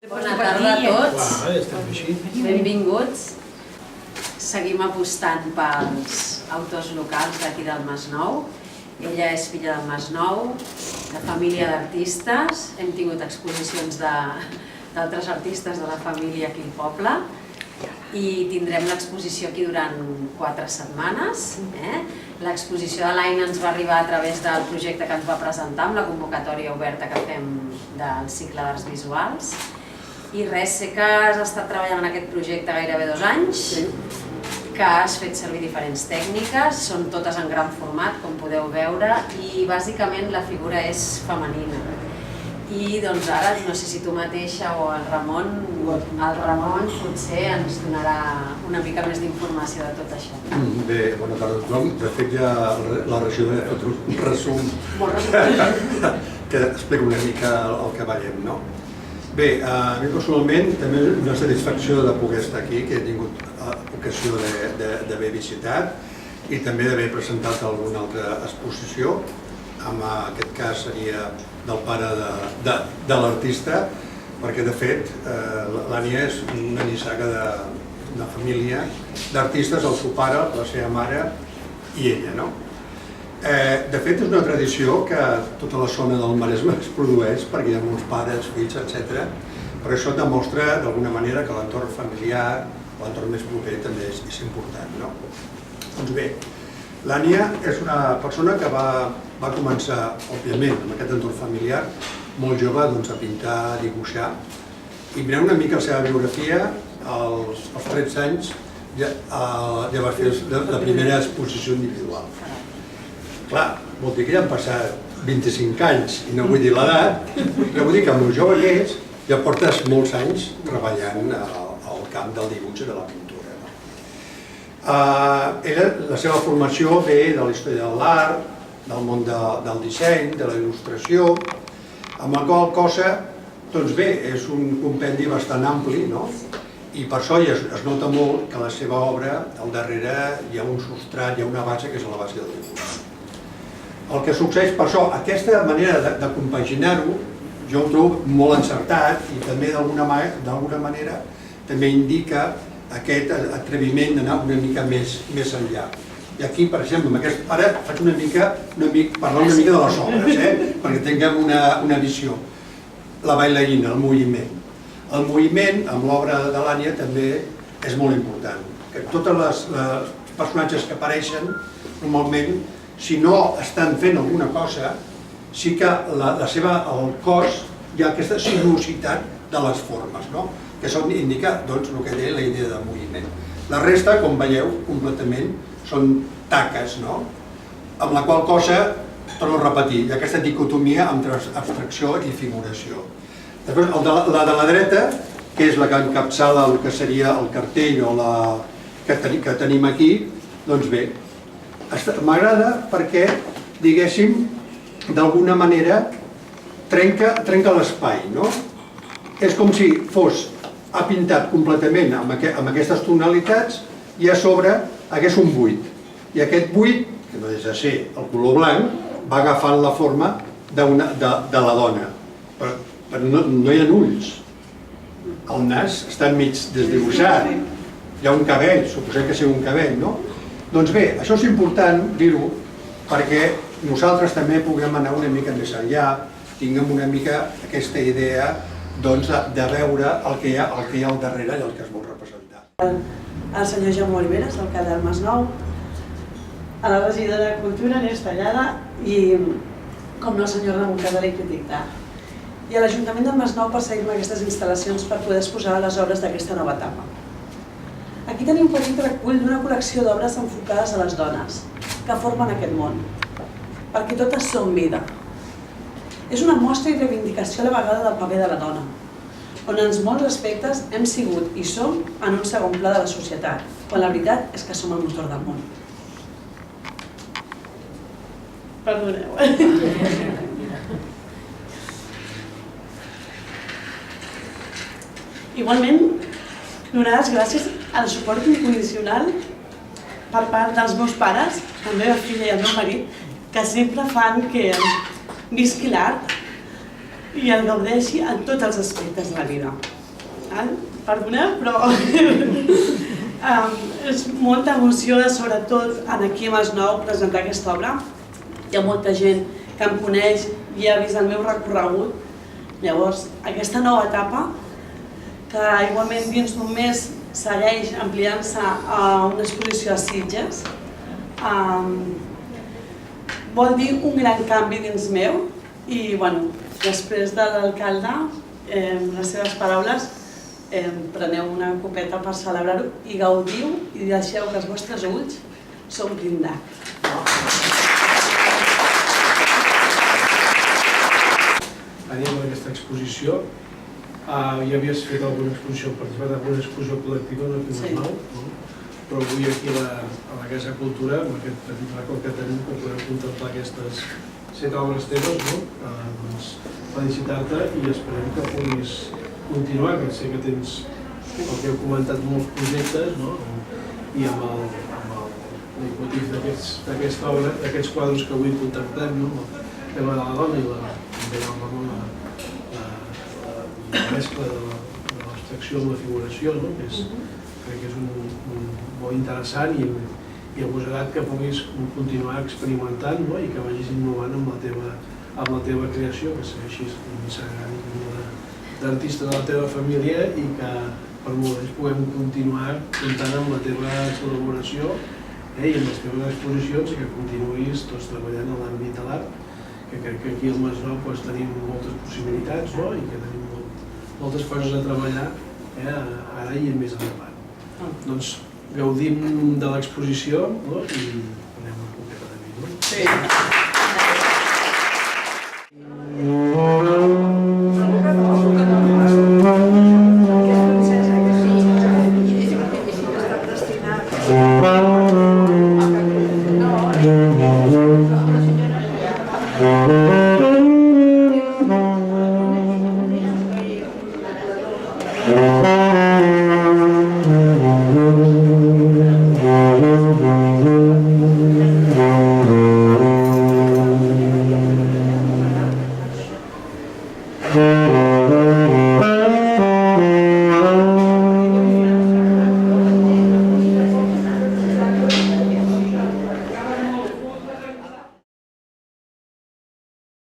Bona tarda a tots, benvinguts. Seguim apostant pels autors locals d'aquí del Masnou. Ella és filla del Masnou, de família d'artistes. Hem tingut exposicions d'altres artistes de la família aquí al poble i tindrem l'exposició aquí durant 4 setmanes. L'exposició de l'Aina ens va arribar a través del projecte que ens va presentar amb la convocatòria oberta que fem del cicle d'arts visuals. I res, sé que has estat treballant en aquest projecte gairebé 2 anys, que has fet servir diferents tècniques, són totes en gran format, com podeu veure, i bàsicament la figura és femenina. I doncs ara, no sé si tu mateixa o el Ramon potser ens donarà una mica més d'informació de tot això. Bé, bona tarda a tothom. De fet, ja la regidora ha fet un resum que explica una mica el que veiem, no? Bé, a mi personalment també és una satisfacció de poder estar aquí, que he tingut ocasió d'haver visitat i també d'haver presentat alguna altra exposició. En aquest cas seria del pare de l'artista, perquè de fet l'Ània és una nissaga de família d'artistes, el seu pare, la seva mare i ella, no? De fet, és una tradició que tota la zona del Maresme es produeix perquè hi ha molts pares, fills, etc. Per això demostra d'alguna manera que l'entorn familiar, l'entorn més proper també és important, no? Doncs bé, l'Ània és una persona que va començar, òbviament, amb aquest entorn familiar, molt jove a pintar, a dibuixar, i mirant una mica la seva biografia, als 13 anys ja va fer la primera exposició individual. Clar, vol dir que ja han passat 25 anys, i no vull dir l'edat, però vull dir que amb el jove que ets ja portes molts anys treballant al camp del dibuix i de la pintura. La seva formació ve de la història de l'art, del món del disseny, de la il·lustració, amb la qual cosa, doncs bé, és un compendi bastant ampli, no? I per això es nota molt que la seva obra, al darrere, hi ha un substrat, hi ha una base que és la base del dibuix. El que succeeix per això, aquesta manera de compaginar-ho, jo ho trobo molt encertat i també d'alguna manera també indica aquest atreviment d'anar una mica més enllà. I aquí, per exemple, ara faig parlar una mica de les obres, perquè tinguem una visió. La bailarina, el moviment. El moviment, amb l'obra de l'Ània, també és molt important. Tots els personatges que apareixen, normalment, si no estan fent alguna cosa, sí que el cos hi ha aquesta sinuositat de les formes, que això indica el que deia la idea de moviment. La resta, com veieu, completament són taques, amb la qual cosa, torno a repetir, hi ha aquesta dicotomia entre abstracció i figuració. Després, la de la dreta, que és la que encapçala el que seria el cartell que tenim aquí, doncs bé, m'agrada perquè, diguéssim, d'alguna manera trenca l'espai, no? És com si ha pintat completament amb aquestes tonalitats i a sobre hagués un buit. I aquest buit, que no deixa de ser el color blanc, va agafant la forma de la dona. Però no hi ha ulls. El nas està mig desdibuixat. Hi ha un cabell, suposem que sigui un cabell, no? Doncs bé, això és important dir-ho perquè nosaltres també puguem anar una mica més enllà, tinguem una mica aquesta idea de veure el que hi ha al darrere i el que es vol representar. El senyor Jaume Oliveres, alcalde del Masnou, a la regidora de Cultura, Neus Tallada, i com no el senyor Ramon Casalé, crític d'art. I a l'Ajuntament del Masnou per seguir-me aquestes instal·lacions per poder exposar les obres d'aquesta nova etapa. Aquí tenim un petit recull d'una col·lecció d'obres enfocades a les dones que formen aquest món, perquè totes són vida. És una mostra i reivindicació a la vegada del paper de la dona, on en molts aspectes hem sigut i som en un segon pla de la societat, quan la veritat és que som el motor del món. Perdoneu. Igualment, donar les gràcies al suport incondicional per part dels meus pares, la meva filla i el meu marit, que sempre fan que visqui l'art i el gaudeixi en tots els aspectes de la vida. Perdoneu, però és molta emoció, sobretot aquí a Masnou, presentar aquesta obra. Hi ha molta gent que em coneix i ha vist el meu recorregut. Llavors, aquesta nova etapa, que igualment dins d'un mes segueix ampliant-se a una exposició a Sitges, vol dir un gran canvi dins meu i, bueno, després de l'alcalde, les seves paraules, preneu una copeta per celebrar-ho i gaudiu i deixeu que els vostres ulls s'omplin d'art. Veníem d'aquesta exposició, ja havies fet alguna exposició, participat en alguna exposició col·lectiva aquí a Masnou, però avui aquí a la Casa Cultura, amb aquest petit racó que tenim, que podem contemplar aquestes 7 obres teves, felicitar-te i esperem que puguis continuar, que sé que tens, el que heu comentat, molts projectes, i amb el motiu d'aquesta obra, d'aquests quadres que avui contemplem, el tema de la dona i la mescla de l'abstracció amb la figuració, crec que és molt interessant i agosarat que puguis continuar experimentant i que vagis innovant amb la teva creació, que segueixis sagrant d'artista de la teva família i que per molt més puguem continuar comptant amb la teva col·laboració i amb les teves exposicions i que continuïs tots treballant en l'àmbit de l'art, que crec que aquí al Masnou tenim moltes possibilitats i que tenim moltes coses a treballar ara i més endavant. Doncs gaudim de l'exposició i anem a concretar de mi. Sí.